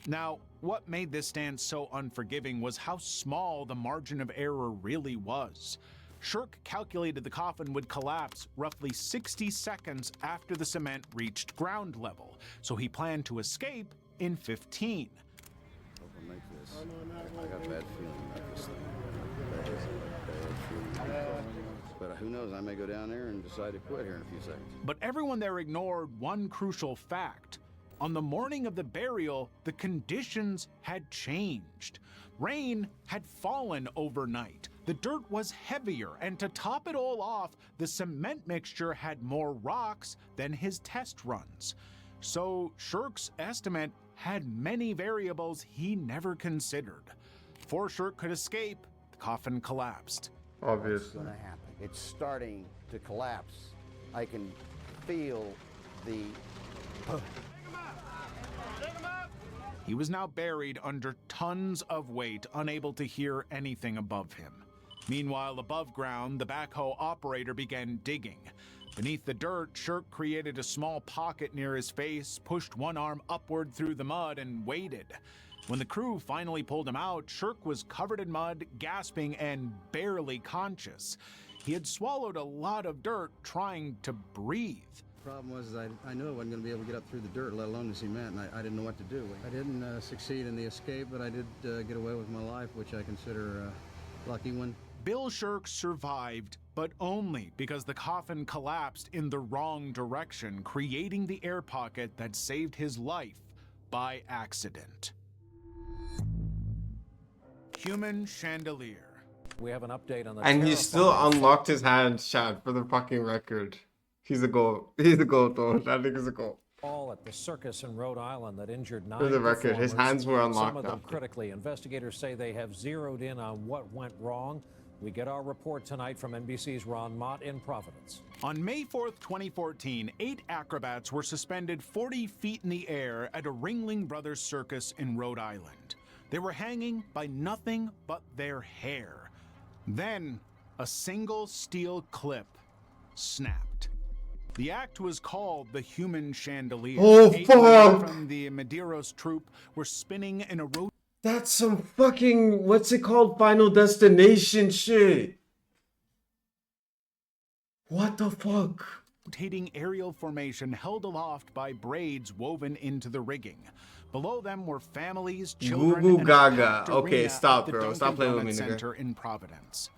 Now, what made this stance so unforgiving was how small the margin of error really was. Shirk calculated the coffin would collapse roughly 60 seconds after the cement reached ground level, so he planned to escape in 15. Hope I make this. I got a bad feeling about this thing. That is a bad feeling. But who knows, I may go down there and decide to quit here in a few seconds. But everyone there ignored one crucial fact. On the morning of the burial, the conditions had changed. Rain had fallen overnight. The dirt was heavier, and to top it all off, the cement mixture had more rocks than his test runs. So Shirk's estimate had many variables he never considered. Before Shirk could escape, the coffin collapsed. Obviously. What's going to happen? It's starting to collapse. I can feel the... He was now buried under tons of weight, unable to hear anything above him. Meanwhile, above ground, the backhoe operator began digging. Beneath the dirt, Shirk created a small pocket near his face, pushed one arm upward through the mud, and waited. When the crew finally pulled him out, Shirk was covered in mud, gasping, and barely conscious. He had swallowed a lot of dirt trying to breathe. Problem was I knew I wasn't going to be able to get up through the dirt, let alone the cement, and I didn't know what to do. I didn't succeed in the escape, but I did get away with my life, which I consider a lucky one. Bill Shirk survived, but only because the coffin collapsed in the wrong direction, creating the air pocket that saved his life by accident. Human chandelier. We have an update on the And he still unlocked his hand, Chad, for the fucking record. He's a goat. He's a goat, though. That nigga's a goat. Fall at the circus in Rhode Island that injured 9 For the record, his performers, hands were unlocked some of them after. critically. Investigators say they have zeroed in on what went wrong. We get our report tonight from NBC's Ron Mott in Providence. On May 4th, 2014, 8 acrobats were suspended 40 feet in the air at a Ringling Brothers circus in Rhode Island. They were hanging by nothing but their hair. Then, a single steel clip snapped. The act was called the Human Chandelier. Oh, 8 fuck! men from the Medeiros troupe were spinning in a rotation. That's some fucking, what's it called? Final Destination shit. What the fuck? Rotating aerial formation held aloft by braids woven into the rigging. Below them were families, children, Goo goo and gaga. a packed Okay, arena stop, at the bro. Dunkin' Stop playing with Donuts me, nigga. Center in Providence.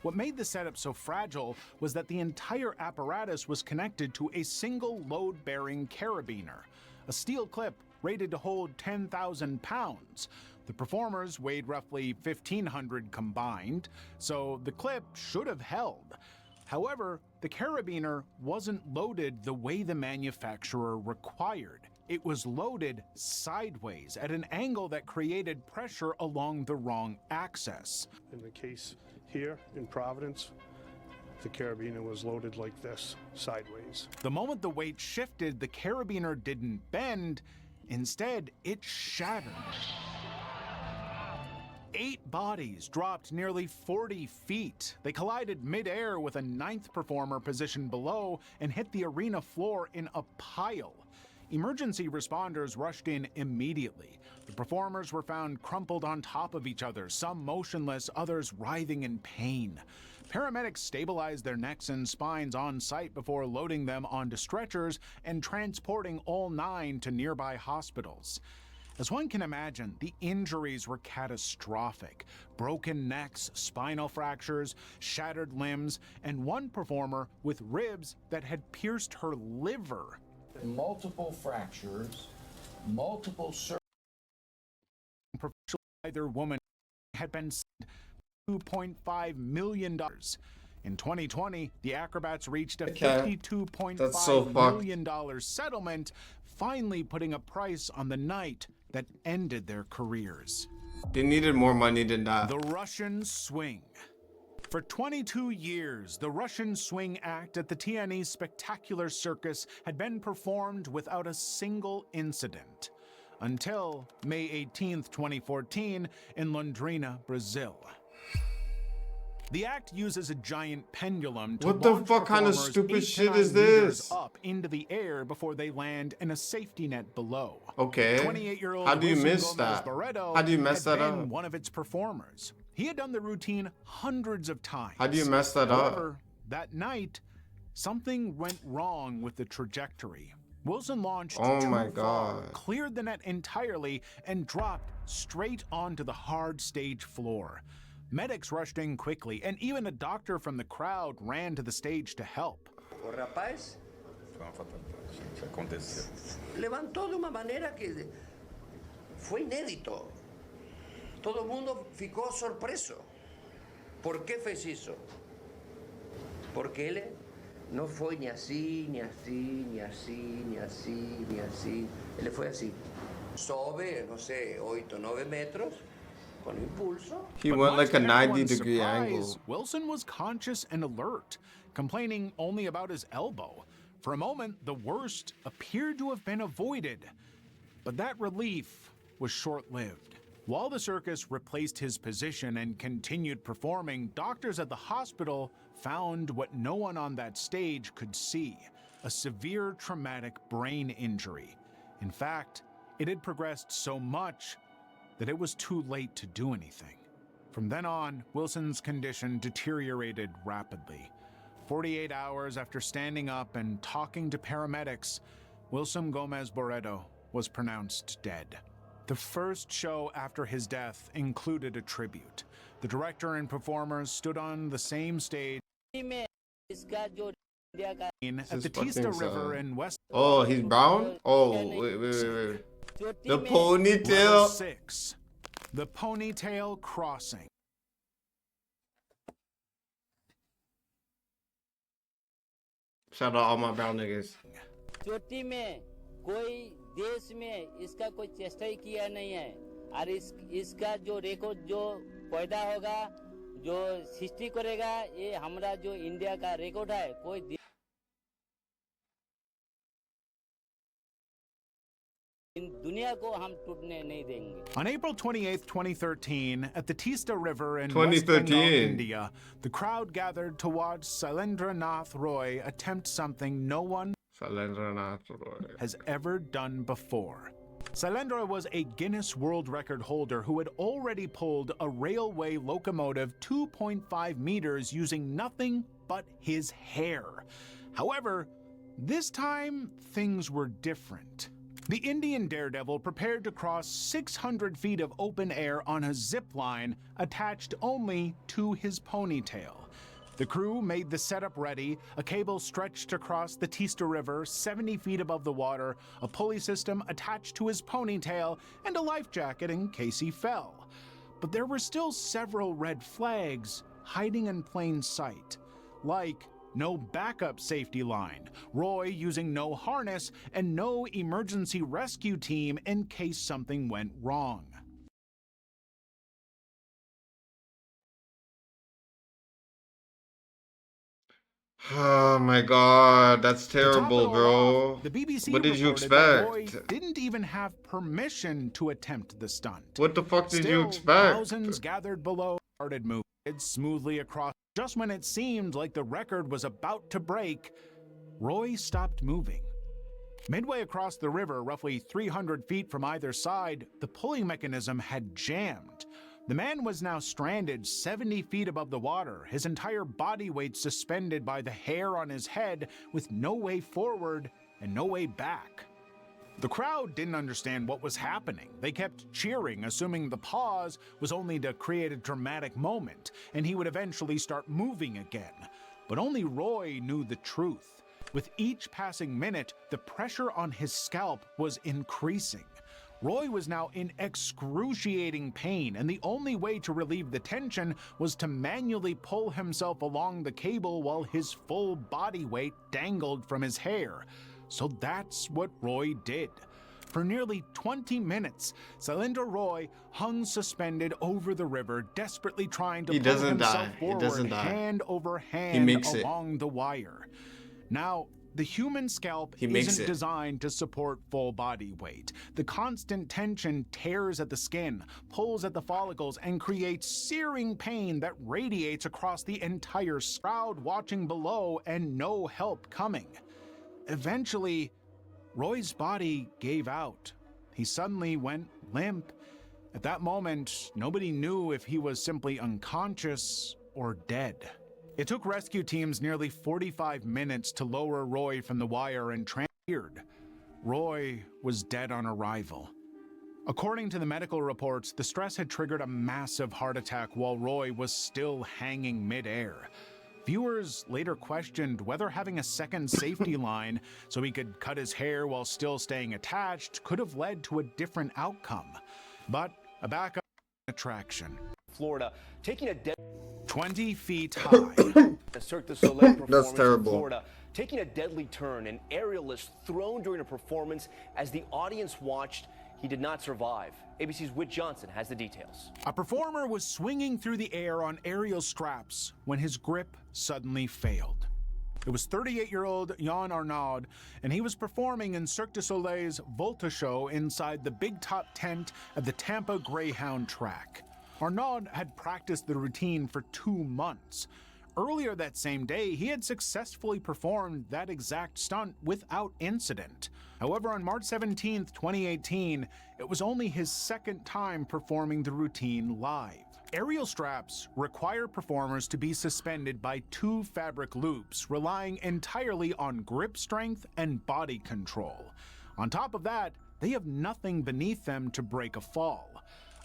What made the setup so fragile was that the entire apparatus was connected to a single load-bearing carabiner, a steel clip rated to hold 10,000 pounds. The performers weighed roughly 1,500 combined, so the clip should have held. However, the carabiner wasn't loaded the way the manufacturer required. It was loaded sideways at an angle that created pressure along the wrong axis. In the case here in Providence, the carabiner was loaded like this, sideways. The moment the weight shifted, the carabiner didn't bend. Instead, it shattered. 8 bodies dropped nearly 40 feet. They collided midair with a 9th performer positioned below and hit the arena floor in a pile. Emergency responders rushed in immediately. The performers were found crumpled on top of each other, some motionless, others writhing in pain. Paramedics stabilized their necks and spines on site before loading them onto stretchers and transporting all 9 to nearby hospitals. As one can imagine, the injuries were catastrophic. Broken necks, spinal fractures, shattered limbs, and one performer with ribs that had pierced her liver. Multiple fractures, multiple Either woman had been $2.5 million. In 2020, the acrobats reached a $52.5 million settlement, finally putting a price on the night that ended their careers. They needed more money than that. The Russian Swing. For 22 years, the Russian Swing Act at the TNE's Spectacular Circus had been performed without a single incident. Until May 18th, 2014, in Londrina, Brazil. The act uses a giant pendulum to What the launch fuck kind of performers stupid 8 to shit 9 is meters this? up into the air before they land in a safety net below. Okay. 28-year-old How do you Wilson miss Gomez that? Barreto How do you mess had that been up? one of its performers. He had done the routine hundreds of times. How do you mess that up? However, that night, something went wrong with the trajectory. Wilson launched Oh too my far, God. cleared the net entirely, and dropped straight onto the hard stage floor. Medics rushed in quickly, and even a doctor from the crowd ran to the stage to help. O rapaz levantó de uma maneira que foi inédito. Todo mundo ficou surpreso. ¿Por qué fez isso? Porque ele não foi nem assim, nem assim, nem assim, nem assim, nem assim. Ele foi assim. Sobe, não sei, 8, 9 metros, com impulso. He But went much like a to everyone's 90-degree surprise, angle. Wilson was conscious and alert, complaining only about his elbow. For a moment, the worst appeared to have been avoided. But that relief was short-lived. While the circus replaced his position and continued performing, doctors at the hospital found what no one on that stage could see: a severe traumatic brain injury. In fact, it had progressed so much that it was too late to do anything. From then on, Wilson's condition deteriorated rapidly. 48 hours after standing up and talking to paramedics, Wilson Gomez Boredo was pronounced dead. The first show after his death included a tribute. The director and performers stood on the same stage at the Teesta River in West. Oh, he's brown? Oh, wait. The Level ponytail. 6. The Ponytail Crossing. Shout out all my brown niggas. चोटी में कोई देश में इसका कोई चेष्टा ही किया नहीं है और इसका जो रिकॉर्ड जो पैदा होगा जो सृष्टि करेगा ये हमारा जो इंडिया का रिकॉर्ड है कोई दुनिया को हम टूटने नहीं देंगे. On April 28, 2013, at the Teesta River in West Bengal, India, the crowd gathered to watch Sailendra Nath Roy attempt something no one has ever done before. Sailendra was a Guinness World Record holder who had already pulled a railway locomotive 2.5 meters using nothing but his hair. However, this time things were different. The Indian daredevil prepared to cross 600 feet of open air on a zip line attached only to his ponytail. The crew made the setup ready, a cable stretched across the Teesta River 70 feet above the water, a pulley system attached to his ponytail, and a life jacket in case he fell. But there were still several red flags hiding in plain sight, like no backup safety line, Roy using no harness, and no emergency rescue team in case something went wrong. Oh my god, that's terrible, bro. The BBC what did you reported that Roy expect? didn't even have permission to attempt the stunt. What the fuck did you Still, expect? Thousands gathered below, started moving smoothly across. Just when it seemed like the record was about to break, Roy stopped moving. Midway across the river, roughly 300 feet from either side, the pulley mechanism had jammed. The man was now stranded 70 feet above the water, his entire body weight suspended by the hair on his head, with no way forward and no way back. The crowd didn't understand what was happening. They kept cheering, assuming the pause was only to create a dramatic moment, and he would eventually start moving again. But only Roy knew the truth. With each passing minute, the pressure on his scalp was increasing. Roy was now in excruciating pain, and the only way to relieve the tension was to manually pull himself along the cable while his full body weight dangled from his hair. So that's what Roy did. For nearly 20 minutes, Sailendra Roy hung suspended over the river, desperately trying to pull himself forward, hand over hand along the wire. Now, the human scalp isn't designed to support full body weight. The constant tension tears at the skin, pulls at the follicles, and creates searing pain that radiates across the entire crowd watching below and no help coming. Eventually, Roy's body gave out. He suddenly went limp. At that moment, nobody knew if he was simply unconscious or dead. It took rescue teams nearly 45 minutes to lower Roy from the wire and transferred. Roy was dead on arrival. According to the medical reports, the stress had triggered a massive heart attack while Roy was still hanging midair. Viewers later questioned whether having a second safety line so he could cut his hair while still staying attached could have led to a different outcome. But a backup attraction. Florida taking a 20 feet high. A Cirque du Soleil performance That's terrible. in Florida taking a deadly turn. An aerialist thrown during a performance. As the audience watched, he did not survive. ABC's Whit Johnson has the details. A performer was swinging through the air on aerial straps when his grip suddenly failed. It was 38-year-old Jan Arnaud, and he was performing in Cirque du Soleil's Volta show inside the big top tent at the Tampa Greyhound track. Arnaud had practiced the routine for 2 months. Earlier that same day, he had successfully performed that exact stunt without incident. However, on March 17, 2018, it was only his second time performing the routine live. Aerial straps require performers to be suspended by 2 fabric loops, relying entirely on grip strength and body control. On top of that, they have nothing beneath them to break a fall.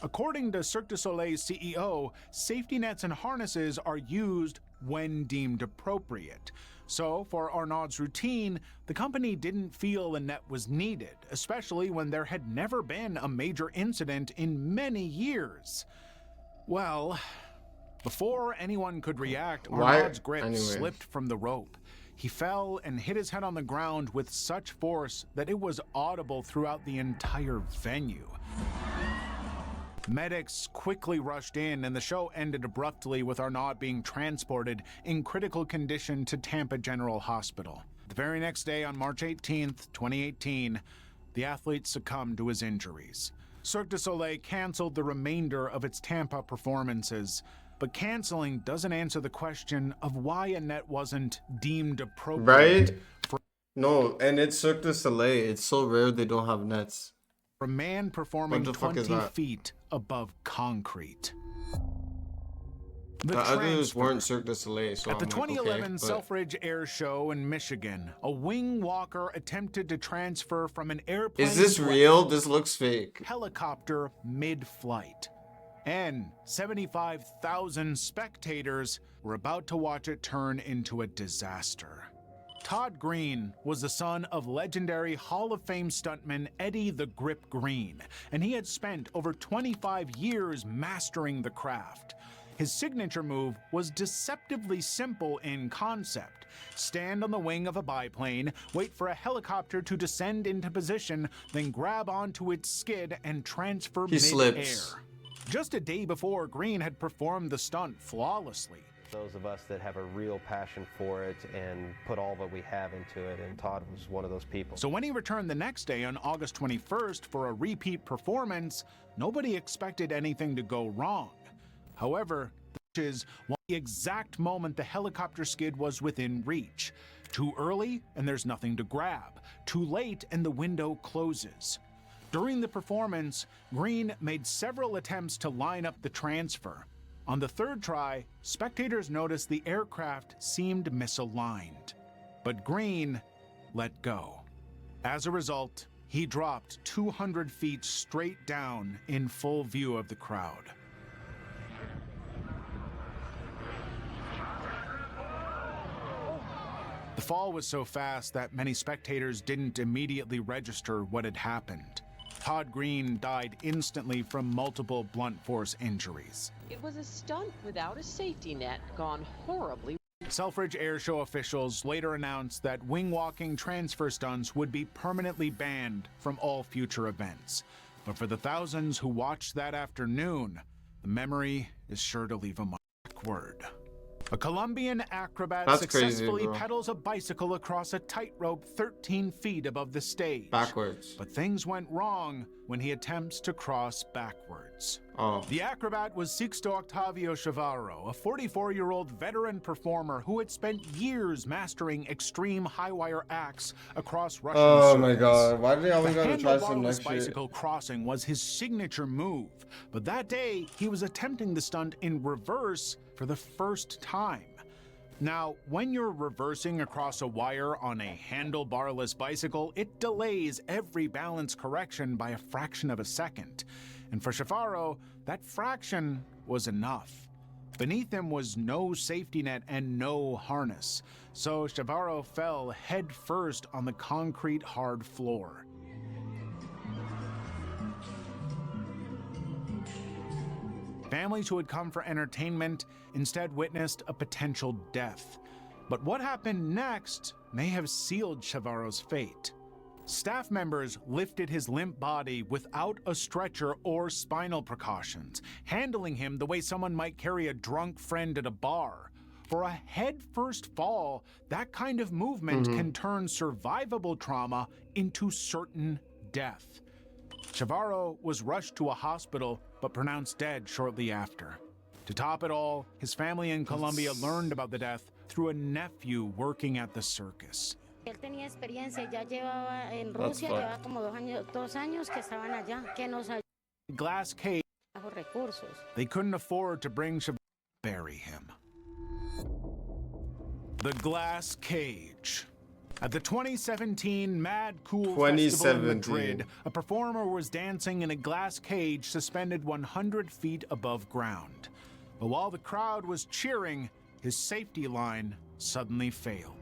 According to Cirque du Soleil's CEO, safety nets and harnesses are used when deemed appropriate. So, for Arnaud's routine, the company didn't feel a net was needed, especially when there had never been a major incident in many years. Well, before anyone could react, Arnaud's grip slipped from the rope. He fell and hit his head on the ground with such force that it was audible throughout the entire venue. Medics quickly rushed in, and the show ended abruptly with Arnaud being transported in critical condition to Tampa General Hospital. The very next day, on March 18th, 2018, the athlete succumbed to his injuries. Cirque du Soleil canceled the remainder of its Tampa performances, but canceling doesn't answer the question of why a net wasn't deemed appropriate. Right? No, and it's Cirque du Soleil. It's so rare they don't have nets. For a man performing 20 feet above concrete. The others weren't Cirque du Soleil, so At the I'm 2011 like, okay, Selfridge Air Show in Michigan, a wing walker attempted to transfer from an airplane. Is this real? This looks fake. Helicopter mid-flight. And 75,000 spectators were about to watch it turn into a disaster. Todd Green was the son of legendary Hall of Fame stuntman Eddie the Grip Green, and he had spent over 25 years mastering the craft. His signature move was deceptively simple in concept. Stand on the wing of a biplane, wait for a helicopter to descend into position, then grab onto its skid and transfer mid-air. Just a day before, Green had performed the stunt flawlessly. Those of us that have a real passion for it and put all that we have into it, and Todd was one of those people. So when he returned the next day on August 21st for a repeat performance, nobody expected anything to go wrong. However, this was the exact moment the helicopter skid was within reach. Too early, and there's nothing to grab. Too late, and the window closes. During the performance, Green made several attempts to line up the transfer. On the third try, spectators noticed the aircraft seemed misaligned. But Green let go. As a result, he dropped 200 feet straight down in full view of the crowd. The fall was so fast that many spectators didn't immediately register what had happened. Todd Green died instantly from multiple blunt force injuries. It was a stunt without a safety net gone horribly. Selfridge Air Show officials later announced that wing-walking transfer stunts would be permanently banned from all future events. But for the thousands who watched that afternoon, the memory is sure to leave a mark. A Colombian acrobat successfully pedals a bicycle across a tightrope 13 feet above the stage. Backwards. But things went wrong when he attempts to cross backwards. The acrobat was Sixto Octavio Chavarro, a 44-year-old veteran performer who had spent years mastering extreme high-wire acts across Russian Oh my circuits. god, why did they always gotta try some The next shit? bicycle crossing was his signature move, but that day he was attempting the stunt in reverse for the first time. Now, when you're reversing across a wire on a handlebarless bicycle, it delays every balance correction by a fraction of a second. And for Chavarro, that fraction was enough. Beneath him was no safety net and no harness, so Chavarro fell head first on the concrete hard floor. Families who had come for entertainment instead witnessed a potential death. But what happened next may have sealed Chavarro's fate. Staff members lifted his limp body without a stretcher or spinal precautions, handling him the way someone might carry a drunk friend at a bar. For a head-first fall, that kind of movement can turn survivable trauma into certain death. Chavarro was rushed to a hospital, but pronounced dead shortly after. To top it all, his family in Colombia learned about the death through a nephew working at the circus. Él tenía experiencia, ya llevaba en Rusia, llevaba como 2 años que estaban allá, que nos Glass cage. bajos recursos. They couldn't afford to bring bury him. The Glass Cage. At the 2017 Mad Cool Festival in Madrid, a performer was dancing in a glass cage suspended 100 feet above ground. But while the crowd was cheering, his safety line suddenly failed.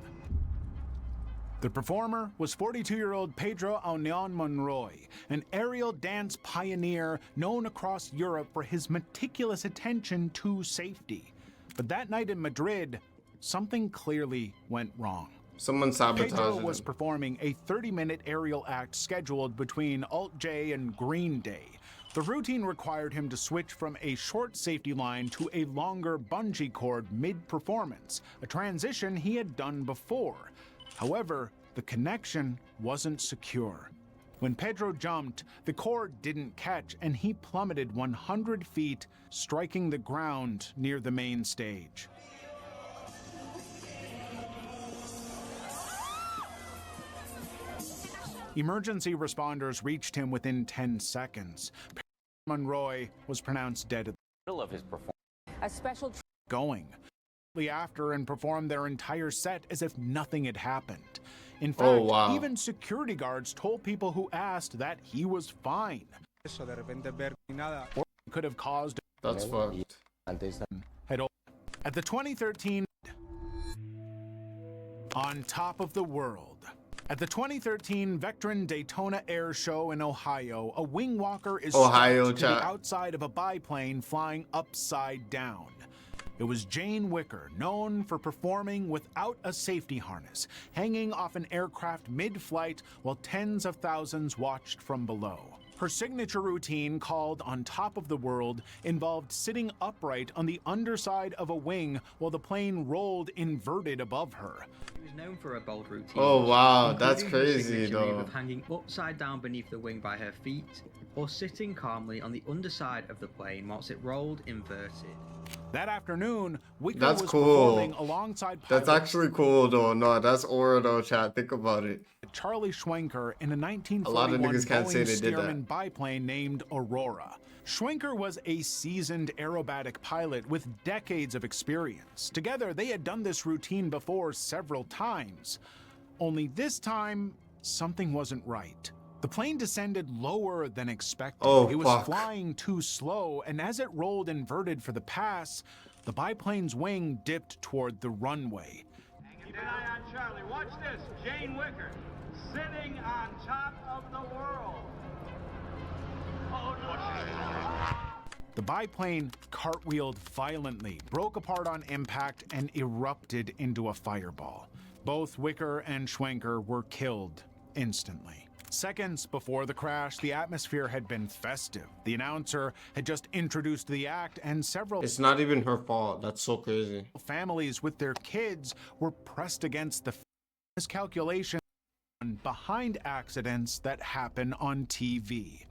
The performer was 42-year-old Pedro Aunion Monroy, an aerial dance pioneer known across Europe for his meticulous attention to safety. But that night in Madrid, something clearly went wrong. Someone sabotaged Pedro him. was performing a 30-minute aerial act scheduled between Alt J and Green Day. The routine required him to switch from a short safety line to a longer bungee cord mid-performance, a transition he had done before. However, the connection wasn't secure. When Pedro jumped, the cord didn't catch and he plummeted 100 feet, striking the ground near the main stage. Emergency responders reached him within 10 seconds. Monroy was pronounced dead at the middle of his performance. A special going after and performed their entire set as if nothing had happened. In fact, even security guards told people who asked that he was fine. Or could have caused. That's fucked. At the 2013 On Top of the World. At the 2013 Vectron Daytona Air Show in Ohio, a wing walker is strapped to the outside of a biplane flying upside down. It was Jane Wicker, known for performing without a safety harness, hanging off an aircraft mid-flight while tens of thousands watched from below. Her signature routine, called On Top of the World, involved sitting upright on the underside of a wing while the plane rolled inverted above her. He was known for a bold routine. Oh wow, that's crazy though. Of hanging upside down beneath the wing by her feet, or sitting calmly on the underside of the plane whilst it rolled inverted. That afternoon, Wicker was cool. performing alongside That's actually cool though. No, that's aura though, chat. Think about it. Charlie Schwenker in a 1941 a lot of niggas can't say Boeing they did Stearman that. biplane named Aurora. Schwenker was a seasoned aerobatic pilot with decades of experience. Together, they had done this routine before several times. Only this time, something wasn't right. The plane descended lower than expected. It was flying too slow, and as it rolled inverted for the pass, the biplane's wing dipped toward the runway. Keep an eye on Charlie. Watch this. Jane Wicker sitting on top of the world. Oh, no. The biplane cartwheeled violently, broke apart on impact, and erupted into a fireball. Both Wicker and Schwenker were killed instantly. Seconds before the crash, the atmosphere had been festive. The announcer had just introduced the act, and several It's not even her fault. That's so crazy. families with their kids were pressed against the miscalculation behind accidents that happen on TV.